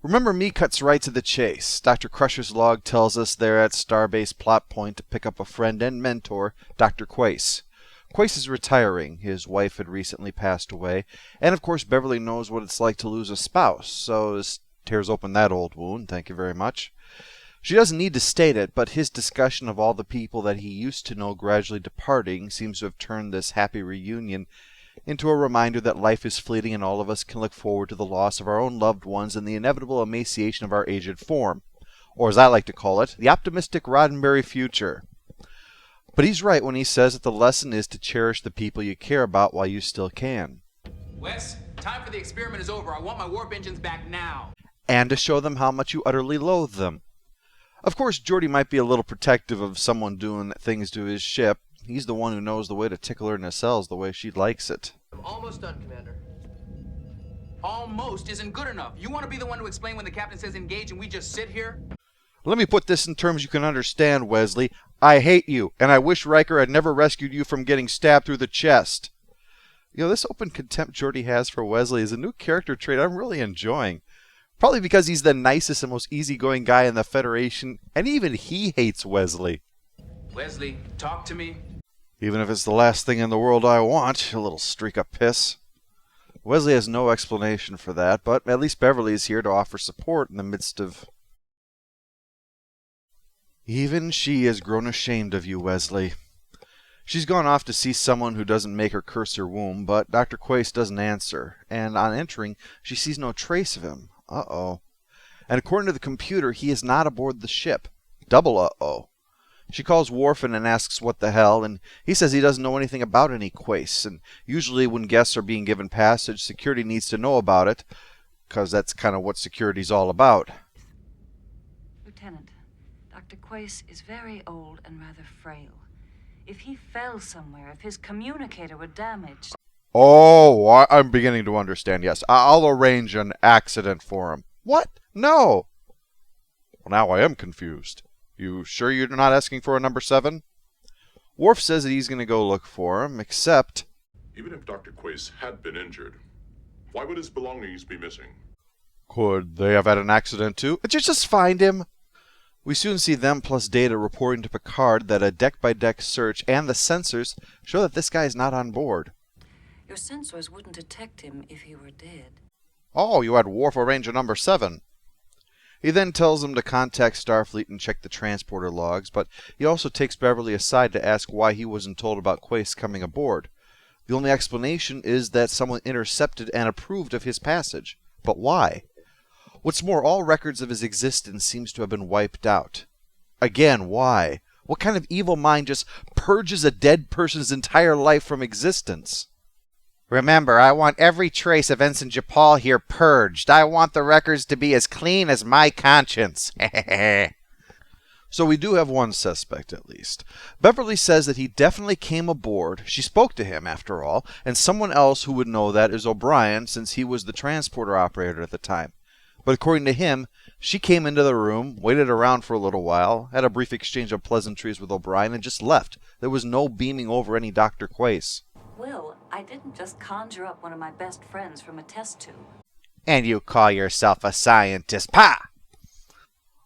Remember Me cuts right to the chase. Dr. Crusher's log tells us they're at Starbase Plot Point to pick up a friend and mentor, Dr. Quace. Quace is retiring. His wife had recently passed away, and of course Beverly knows what it's like to lose a spouse, so this tears open that old wound, thank you very much. She doesn't need to state it, but his discussion of all the people that he used to know gradually departing seems to have turned this happy reunion into a reminder that life is fleeting and all of us can look forward to the loss of our own loved ones and the inevitable emaciation of our aged form. Or as I like to call it, the optimistic Roddenberry future. But he's right when he says that the lesson is to cherish the people you care about while you still can. Wes, time for the experiment is over. I want my warp engines back now. And to show them how much you utterly loathe them. Of course, Geordi might be a little protective of someone doing things to his ship. He's the one who knows the way to tickle her nacelles the way she likes it. I'm almost done, Commander. Almost isn't good enough. You want to be the one to explain when the captain says engage and we just sit here? Let me put this in terms you can understand, Wesley. I hate you, and I wish Riker had never rescued you from getting stabbed through the chest. You know, this open contempt Geordi has for Wesley is a new character trait I'm really enjoying. Probably because he's the nicest and most easygoing guy in the Federation, and even he hates Wesley. Wesley, talk to me. Even if it's the last thing in the world I want, a little streak of piss. Wesley has no explanation for that, but at least Beverly is here to offer support in the midst of... Even she has grown ashamed of you, Wesley. She's gone off to see someone who doesn't make her curse her womb, but Dr. Quace doesn't answer, and on entering, she sees no trace of him. Uh-oh. And according to the computer, he is not aboard the ship. Double uh-oh. She calls Worf in and asks what the hell, and he says he doesn't know anything about any Quace, and usually when guests are being given passage, security needs to know about it, because that's kind of what security's all about. Lieutenant, Dr. Quace is very old and rather frail. If he fell somewhere, if his communicator were damaged... Oh, I'm beginning to understand, yes. I'll arrange an accident for him. What? No! Well, now I am confused. You sure you're not asking for a number 7? Worf says that he's going to go look for him, except... Even if Dr. Quace had been injured, why would his belongings be missing? Could they have had an accident too? Just find him. We soon see them plus Data reporting to Picard that a deck-by-deck search and the sensors show that this guy is not on board. Your sensors wouldn't detect him if he were dead. Oh, you had Worf arrange a number 7. He then tells them to contact Starfleet and check the transporter logs, but he also takes Beverly aside to ask why he wasn't told about Quace coming aboard. The only explanation is that someone intercepted and approved of his passage. But why? What's more, all records of his existence seems to have been wiped out. Again, why? What kind of evil mind just purges a dead person's entire life from existence? Remember, I want every trace of Ensign Japal here purged. I want the records to be as clean as my conscience. So we do have one suspect, at least. Beverly says that he definitely came aboard. She spoke to him, after all, and someone else who would know that is O'Brien, since he was the transporter operator at the time. But according to him, she came into the room, waited around for a little while, had a brief exchange of pleasantries with O'Brien, and just left. There was no beaming over any Dr. Quace. Will, I didn't just conjure up one of my best friends from a test tube. And you call yourself a scientist. Pah!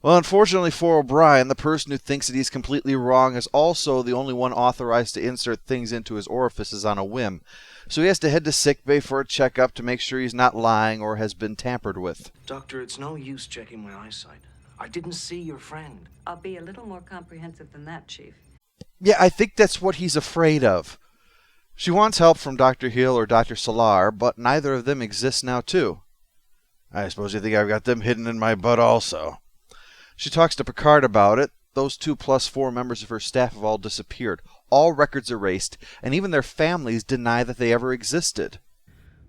Well, unfortunately for O'Brien, the person who thinks that he's completely wrong is also the only one authorized to insert things into his orifices on a whim. So he has to head to sickbay for a checkup to make sure he's not lying or has been tampered with. Doctor, it's no use checking my eyesight. I didn't see your friend. I'll be a little more comprehensive than that, Chief. Yeah, I think that's what he's afraid of. She wants help from Dr. Hill or Dr. Solar, but neither of them exists now, too. I suppose you think I've got them hidden in my butt also. She talks to Picard about it. Those 2 plus 4 members of her staff have all disappeared. All records erased, and even their families deny that they ever existed.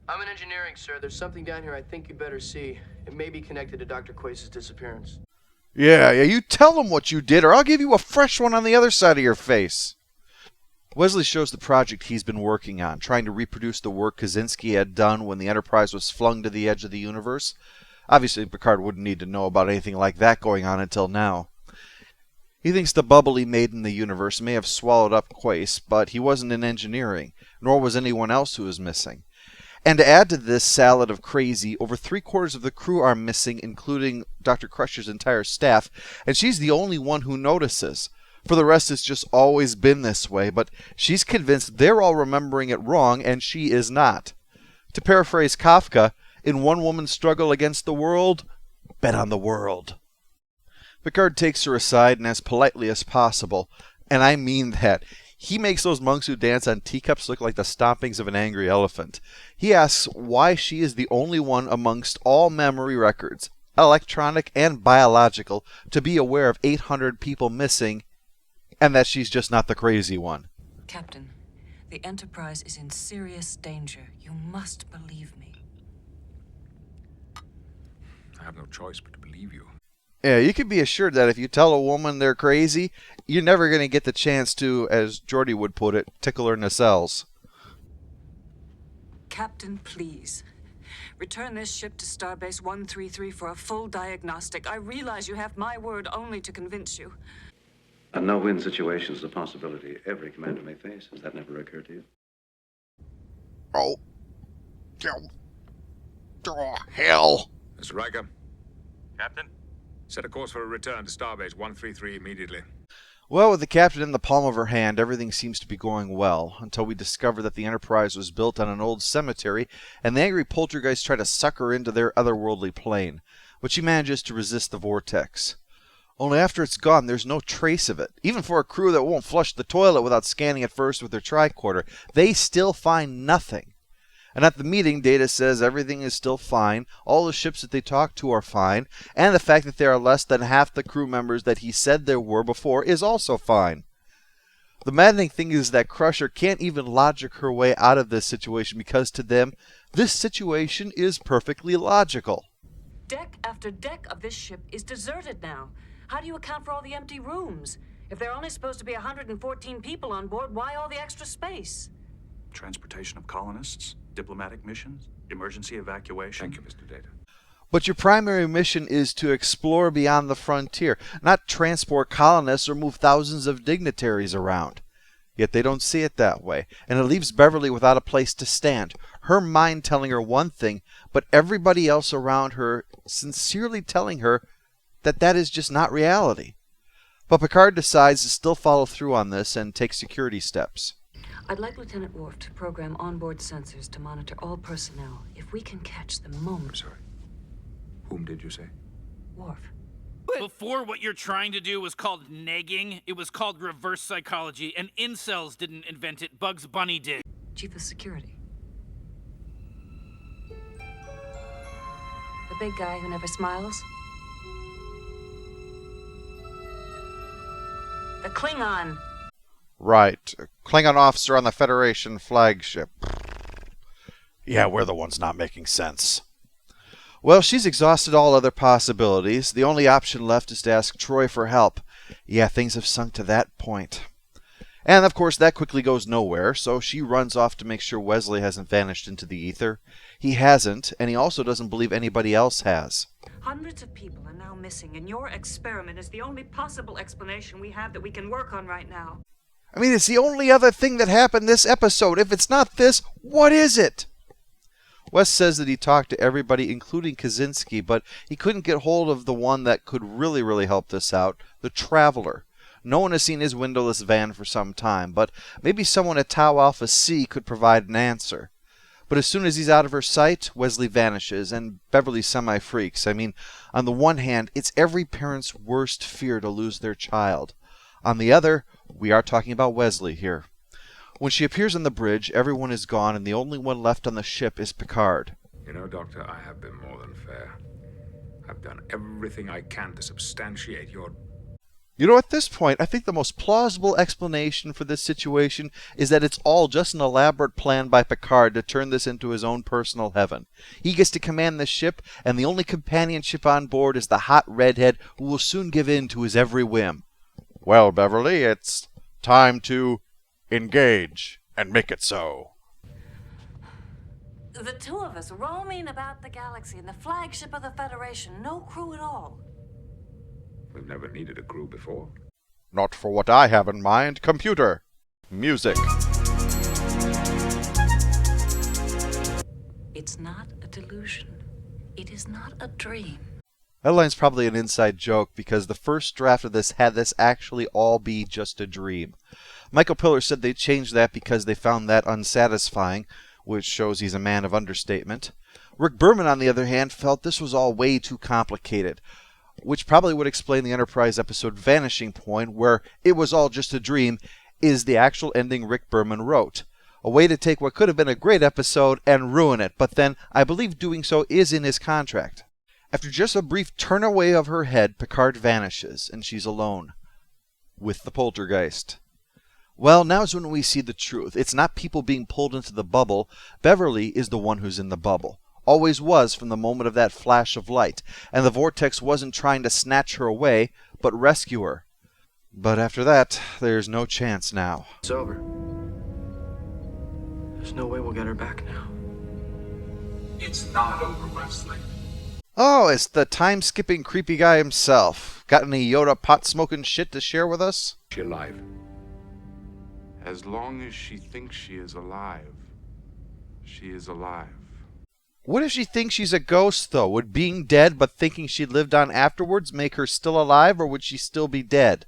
I'm in engineering, sir. There's something down here I think you better see. It may be connected to Dr. Quace's disappearance. Yeah, you tell them what you did, or I'll give you a fresh one on the other side of your face. Wesley shows the project he's been working on, trying to reproduce the work Kaczynski had done when the Enterprise was flung to the edge of the universe. Obviously, Picard wouldn't need to know about anything like that going on until now. He thinks the bubble he made in the universe may have swallowed up Quace, but he wasn't in engineering, nor was anyone else who was missing. And to add to this salad of crazy, over 3/4 of the crew are missing, including Dr. Crusher's entire staff, and she's the only one who notices. For the rest, it's just always been this way, but she's convinced they're all remembering it wrong, and she is not. To paraphrase Kafka, in one woman's struggle against the world, bet on the world. Picard takes her aside and as politely as possible, and I mean that. He makes those monks who dance on teacups look like the stompings of an angry elephant. He asks why she is the only one amongst all memory records, electronic and biological, to be aware of 800 people missing, and that she's just not the crazy one. Captain, the Enterprise is in serious danger. You must believe me. I have no choice but to believe you. Yeah, you can be assured that if you tell a woman they're crazy, you're never going to get the chance to, as Geordi would put it, tickle her nacelles. Captain, please. Return this ship to Starbase 133 for a full diagnostic. I realize you have my word only to convince you. A no-win situation is a possibility every commander may face. Has that never occurred to you? Oh, hell. Mr. Riker. Captain? Set a course for a return to Starbase 133 immediately. Well, with the captain in the palm of her hand, everything seems to be going well, until we discover that the Enterprise was built on an old cemetery, and the angry poltergeists try to suck her into their otherworldly plane, but she manages to resist the vortex. Only after it's gone, there's no trace of it. Even for a crew that won't flush the toilet without scanning it first with their tricorder, they still find nothing. And at the meeting, Data says everything is still fine, all the ships that they talk to are fine, and the fact that there are less than half the crew members that he said there were before is also fine. The maddening thing is that Crusher can't even logic her way out of this situation because to them, this situation is perfectly logical. Deck after deck of this ship is deserted now. How do you account for all the empty rooms? If there are only supposed to be 114 people on board, why all the extra space? Transportation of colonists, diplomatic missions, emergency evacuation. Thank you, Mr. Data. But your primary mission is to explore beyond the frontier, not transport colonists or move thousands of dignitaries around. Yet they don't see it that way, and it leaves Beverly without a place to stand. Her mind telling her one thing, but everybody else around her sincerely telling her that that is just not reality. But Picard decides to still follow through on this and take security steps. I'd like Lieutenant Worf to program onboard sensors to monitor all personnel. If we can catch the I'm moment... sorry. Whom did you say? Worf. Before, what you're trying to do was called negging. It was called reverse psychology, and incels didn't invent it. Bugs Bunny did. Chief of Security. The big guy who never smiles? The Klingon. Right. Klingon officer on the Federation flagship. Yeah, we're the ones not making sense. Well, she's exhausted all other possibilities. The only option left is to ask Troy for help. Yeah, things have sunk to that point. And, of course, that quickly goes nowhere, so she runs off to make sure Wesley hasn't vanished into the ether. He hasn't, and he also doesn't believe anybody else has. Hundreds of people are now missing, and your experiment is the only possible explanation we have that we can work on right now. I mean, it's the only other thing that happened this episode. If it's not this, what is it? Wes says that he talked to everybody, including Kaczynski, but he couldn't get hold of the one that could really help this out, the Traveler. No one has seen his windowless van for some time, but maybe someone at Tau Alpha C could provide an answer. But as soon as he's out of her sight, Wesley vanishes, and Beverly semi-freaks. I mean, on the one hand, it's every parent's worst fear to lose their child. On the other, we are talking about Wesley here. When she appears on the bridge, everyone is gone, and the only one left on the ship is Picard. You know, Doctor, I have been more than fair. I've done everything I can to substantiate your... You know, at this point, I think the most plausible explanation for this situation is that it's all just an elaborate plan by Picard to turn this into his own personal heaven. He gets to command the ship, and the only companionship on board is the hot redhead who will soon give in to his every whim. Well, Beverly, it's time to engage and make it so. The two of us roaming about the galaxy in the flagship of the Federation, no crew at all. We've never needed a crew before. Not for what I have in mind. Computer. Music. It's not a delusion. It is not a dream. That line's probably an inside joke because the first draft of this had this actually all be just a dream. Michael Piller said they changed that because they found that unsatisfying, which shows he's a man of understatement. Rick Berman, on the other hand, felt this was all way too complicated, which probably would explain the Enterprise episode Vanishing Point, where it was all just a dream, is the actual ending Rick Berman wrote. A way to take what could have been a great episode and ruin it, but then I believe doing so is in his contract. After just a brief turn away of her head, Picard vanishes, and she's alone. With the poltergeist. Well, now's when we see the truth. It's not people being pulled into the bubble. Beverly is the one who's in the bubble. Always was from the moment of that flash of light. And the vortex wasn't trying to snatch her away, but rescue her. But after that, there's no chance now. It's over. There's no way we'll get her back now. It's not over, Wesley. Oh, it's the time-skipping creepy guy himself. Got any Yoda pot-smoking shit to share with us? She's alive. As long as she thinks she is alive, she is alive. What if she thinks she's a ghost, though? Would being dead but thinking she lived on afterwards make her still alive, or would she still be dead?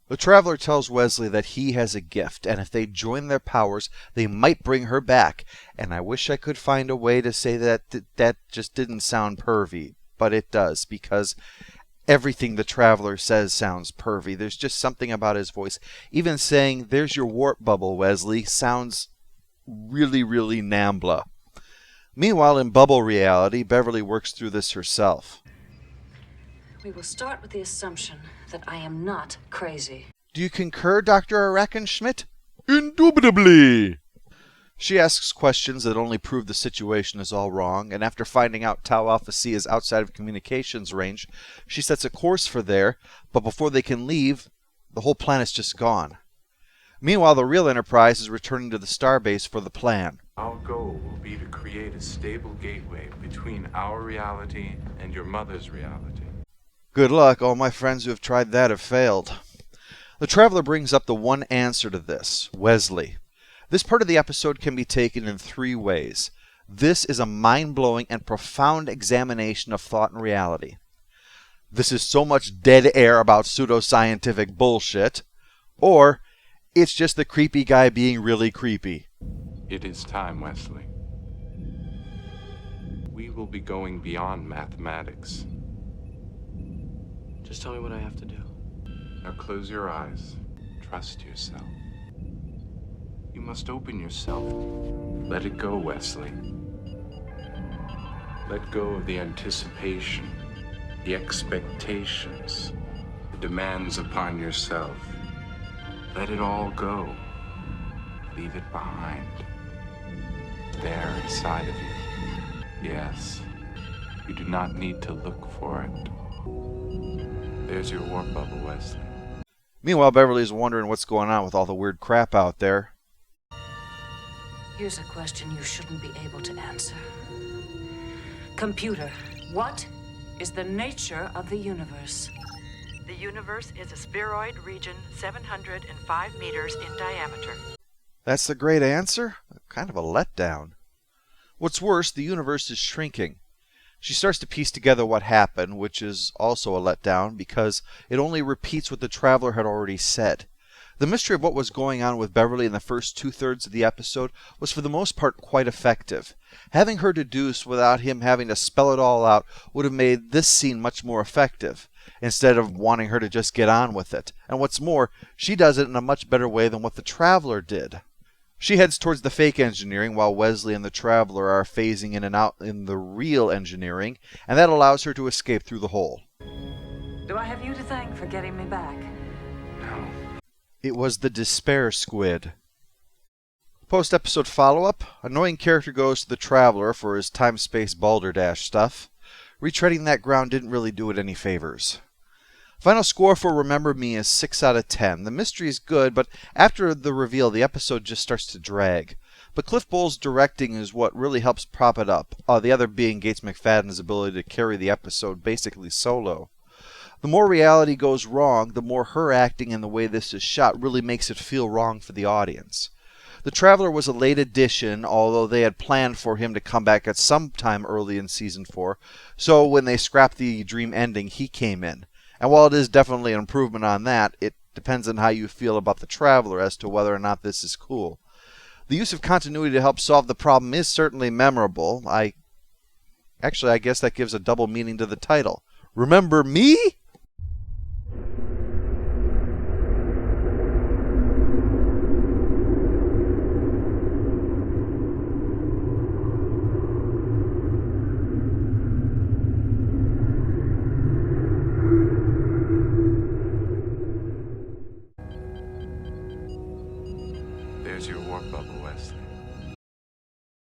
The Traveler tells Wesley that he has a gift, and if they join their powers, they might bring her back. And I wish I could find a way to say that just didn't sound pervy, but it does, because everything the Traveler says sounds pervy. There's just something about his voice. Even saying, "There's your warp bubble, Wesley," sounds really, really Nambla. Meanwhile, in bubble reality, Beverly works through this herself. We will start with the assumption that I am not crazy. Do you concur, Dr. Arachenschmidt? Indubitably! She asks questions that only prove the situation is all wrong, and after finding out Tau Alpha C is outside of communications range, she sets a course for there, but before they can leave, the whole planet's just gone. Meanwhile, the real Enterprise is returning to the starbase for the plan. Our goal will be to create a stable gateway between our reality and your mother's reality. Good luck. All my friends who have tried that have failed. The Traveler brings up the one answer to this, Wesley. This part of the episode can be taken in three ways. This is a mind-blowing and profound examination of thought and reality. This is so much dead air about pseudoscientific bullshit. Or, it's just the creepy guy being really creepy. It is time, Wesley. We will be going beyond mathematics. Just tell me what I have to do. Now close your eyes. Trust yourself. You must open yourself. Let it go, Wesley. Let go of the anticipation, the expectations, the demands upon yourself. Let it all go. Leave it behind. There inside of you. Yes. You do not need to look for it. There's your warp bubble, Wesley. Meanwhile, Beverly's wondering what's going on with all the weird crap out there. Here's a question you shouldn't be able to answer. Computer, what is the nature of the universe? The universe is a spheroid region 705 meters in diameter. That's the great answer? Kind of a letdown. What's worse, the universe is shrinking. She starts to piece together what happened, which is also a letdown because it only repeats what the Traveler had already said. The mystery of what was going on with Beverly in the first two-thirds of the episode was for the most part quite effective. Having her deduce without him having to spell it all out would have made this scene much more effective, instead of wanting her to just get on with it. And what's more, she does it in a much better way than what the Traveler did. She heads towards the fake engineering while Wesley and the Traveler are phasing in and out in the real engineering, and that allows her to escape through the hole. Do I have you to thank for getting me back? No. It was the Despair Squid. Post-episode follow-up, annoying character goes to the Traveler for his time-space balderdash stuff. Retreading that ground didn't really do it any favors. Final score for Remember Me is 6 out of 10. The mystery is good, but after the reveal, the episode just starts to drag. But Cliff Bowles' directing is what really helps prop it up, the other being Gates McFadden's ability to carry the episode basically solo. The more reality goes wrong, the more her acting and the way this is shot really makes it feel wrong for the audience. The Traveler was a late addition, although they had planned for him to come back at some time early in Season 4, so when they scrapped the dream ending, he came in. And while it is definitely an improvement on that, it depends on how you feel about the Traveler as to whether or not this is cool. The use of continuity to help solve the problem is certainly memorable. I guess that gives a double meaning to the title. Remember me? There's your warp bubble, Wesley.